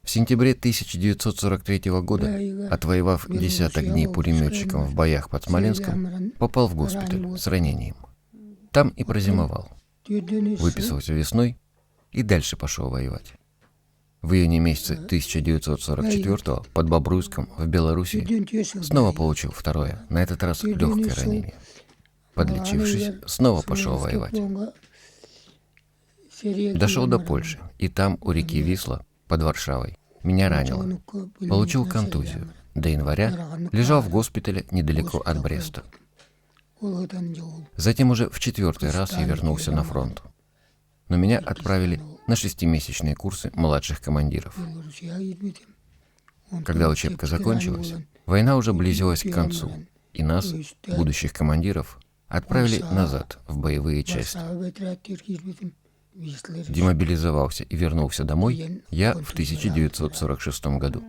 В сентябре 1943 года, отвоевав десяток дней пулеметчиком в боях под Смоленском, попал в госпиталь с ранением. Там и прозимовал. Выписался весной и дальше пошел воевать. В июне месяце 1944 под Бобруйском в Белоруссии снова получил второе, на этот раз легкое ранение. Подлечившись, снова пошел воевать. Дошел до Польши, и там, у реки Висла, под Варшавой, меня ранило. Получил контузию. До января лежал в госпитале недалеко от Бреста. Затем уже в 4-й раз я вернулся на фронт. Но меня отправили на 6-месячные курсы младших командиров. Когда учебка закончилась, война уже близилась к концу, и нас, будущих командиров, отправили назад в боевые части. Демобилизовался и вернулся домой я в 1946 году.